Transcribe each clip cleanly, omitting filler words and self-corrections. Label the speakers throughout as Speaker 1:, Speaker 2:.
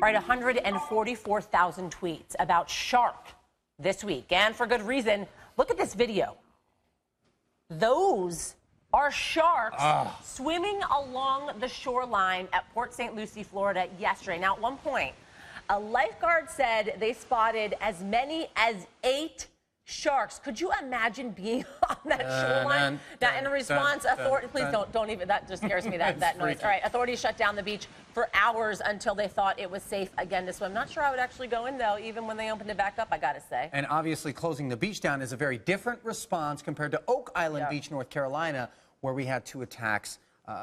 Speaker 1: All right, 144,000 tweets about shark this week, and for good reason. Look at this video. Those are sharks swimming along the shoreline at Port St. Lucie, Florida yesterday. Now, at one point, a lifeguard said they spotted as many as 8 sharks. Could you imagine being on that shoreline? Now, in response, authorities, please don't even, that just scares me, that noise. All right, authorities shut down the beach for hours until they thought it was safe again to swim. Not sure I would actually go in, though, even when they opened it back up, I gotta say.
Speaker 2: And obviously, closing the beach down is a very different response compared to Oak Island Beach, North Carolina, where we had 2 attacks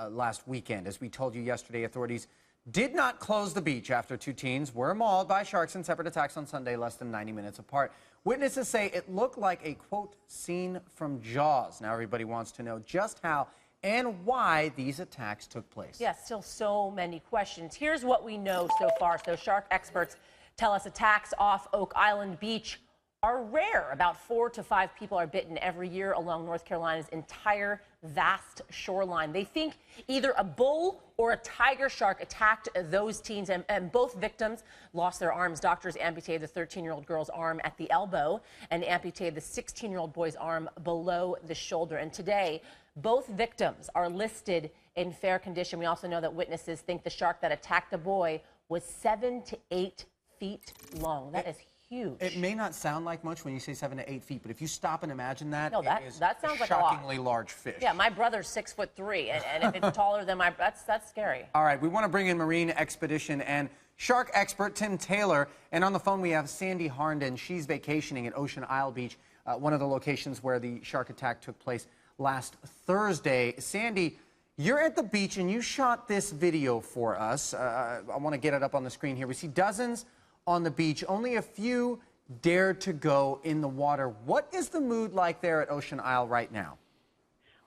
Speaker 2: last weekend. As we told you yesterday, authorities did not close the beach after 2 teens were mauled by sharks in separate attacks on Sunday, less than 90 minutes apart. Witnesses say it looked like a, quote, scene from Jaws. Now everybody wants to know just how and why these attacks took place.
Speaker 1: Yeah, still so many questions. Here's what we know so far. So shark experts tell us attacks off Oak Island Beach are rare. About 4 to 5 people are bitten every year along North Carolina's entire vast shoreline. They think either a bull or a tiger shark attacked those teens, and both victims lost their arms. Doctors amputated the 13-year-old girl's arm at the elbow and amputated the 16-year-old boy's arm below the shoulder. And today, both victims are listed in fair condition. We also know that witnesses think the shark that attacked the boy was 7 to 8 feet long. That is huge.
Speaker 2: It may not sound like much when you say 7 to 8 feet, but if you stop and imagine that,
Speaker 1: no, that sounds like a
Speaker 2: shockingly large fish.
Speaker 1: Yeah, my brother's 6'3", and if it's taller than my, that's scary.
Speaker 2: All right, we want to bring in marine expedition and shark expert Tim Taylor, and on the phone we have Sandy Harnden. She's vacationing at Ocean Isle Beach, one of the locations where the shark attack took place last Thursday. Sandy, you're at the beach and you shot this video for us. I want to get it up on the screen here. We see dozens on the beach, only a few dared to go in the water. What is the mood like there at Ocean Isle right now?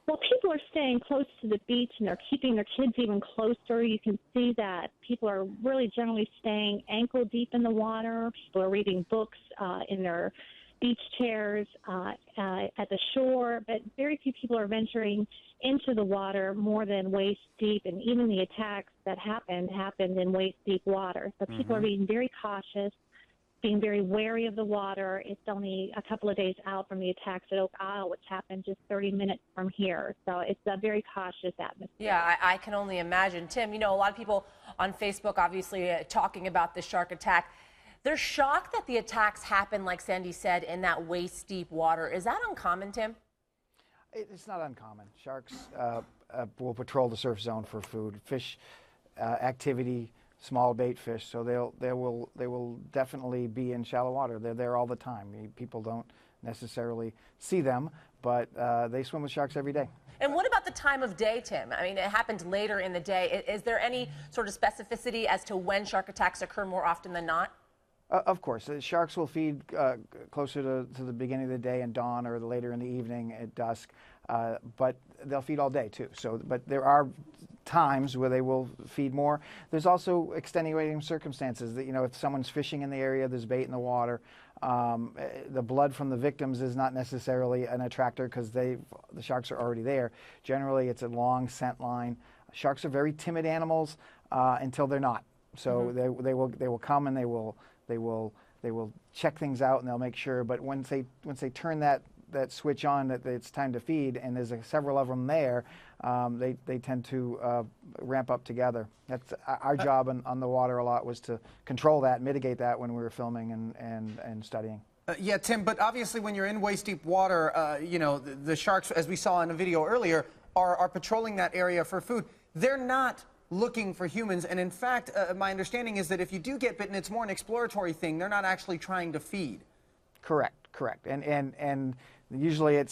Speaker 3: Well, people are staying close to the beach, and they're keeping their kids even closer. You can see that people are really generally staying ankle deep in the water. People are reading books in their beach chairs at the shore, but very few people are venturing into the water more than waist deep, and even the attacks that happened in waist deep water. So people are being very cautious, being very wary of the water. It's only a couple of days out from the attacks at Oak Isle, which happened just 30 minutes from here. So it's a very cautious atmosphere.
Speaker 1: Yeah, I can only imagine. Tim, you know, a lot of people on Facebook obviously talking about the shark attack. They're shocked that the attacks happen, like Sandy said, in that waist-deep water. Is that uncommon, Tim?
Speaker 4: It's not uncommon. Sharks will patrol the surf zone for food, fish activity, small bait fish. So they will definitely be in shallow water. They're there all the time. People don't necessarily see them, but they swim with sharks every day.
Speaker 1: And what about the time of day, Tim? I mean, it happened later in the day. Is there any sort of specificity as to when shark attacks occur more often than not?
Speaker 4: Of course. Sharks will feed closer to the beginning of the day and dawn, or later in the evening at dusk, but they'll feed all day too. So, but there are times where they will feed more. There's also extenuating circumstances that, you know, if someone's fishing in the area, there's bait in the water. The blood from the victims is not necessarily an attractor because the sharks are already there. Generally, it's a long scent line. Sharks are very timid animals until they're not. So they will come and they will check things out, and they'll make sure. But once they turn that switch on that it's time to feed, and there's several of them there, they tend to ramp up together. That's our job on the water a lot, was to control that, mitigate that when we were filming and studying.
Speaker 2: Yeah, Tim, but obviously when you're in waist-deep water, you know, the sharks, as we saw in the video earlier, are patrolling that area for food. They're not looking for humans, and in fact, my understanding is that if you do get bitten, it's more an exploratory thing. They're not actually trying to feed. Correct.
Speaker 4: And usually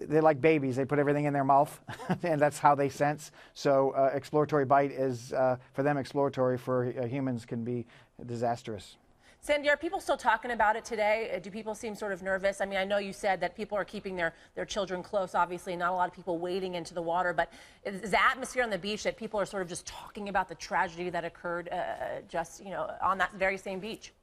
Speaker 4: they're like babies. They put everything in their mouth, and that's how they sense. So exploratory bite is, for them, exploratory. For humans can be disastrous.
Speaker 1: Sandy, are people still talking about it today? Do people seem sort of nervous? I mean, I know you said that people are keeping their children close, obviously, not a lot of people wading into the water, but is the atmosphere on the beach that people are sort of just talking about the tragedy that occurred just, you know, on that very same beach?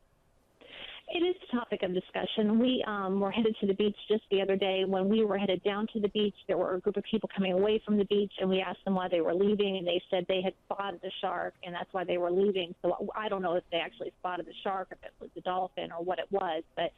Speaker 3: It is a topic of discussion. We were headed to the beach just the other day. When we were headed down to the beach, there were a group of people coming away from the beach, and we asked them why they were leaving, and they said they had spotted the shark, and that's why they were leaving. So I don't know if they actually spotted the shark, if it was the dolphin, or what it was, but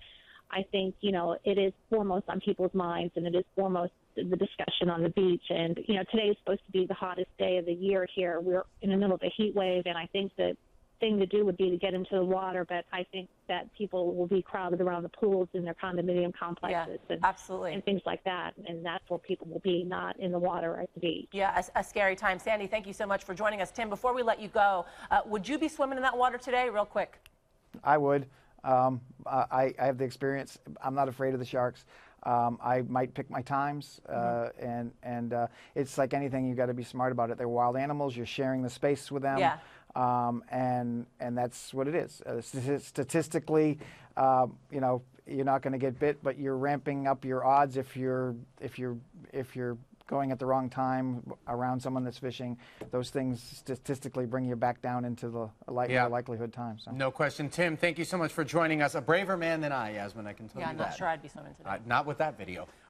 Speaker 3: I think, it is foremost on people's minds, and it is foremost the discussion on the beach. And, today is supposed to be the hottest day of the year here. We're in the middle of a heat wave, and I think the thing to do would be to get into the water, but I think that people will be crowded around the pools in their condominium complexes
Speaker 1: absolutely.
Speaker 3: and things like that, and that's where people will be, not in the water at the beach.
Speaker 1: Yeah, a scary time. Sandy, thank you so much for joining us. Tim, before we let you go, would you be swimming in that water today, real quick?
Speaker 4: I would. I have the experience. I'm not afraid of the sharks. I might pick my times, and it's like anything. You got to be smart about it. They're wild animals. You're sharing the space with them.
Speaker 1: Yeah.
Speaker 4: And that's what it is. Statistically, you're not going to get bit, but you're ramping up your odds if you're going at the wrong time around someone that's fishing. Those things statistically bring you back down into the likelihood time. So.
Speaker 2: No question. Tim, thank you so much for joining us. A braver man than I, Yasmin, I can tell you that.
Speaker 1: I'm not sure I'd be swimming today.
Speaker 2: Not with that video.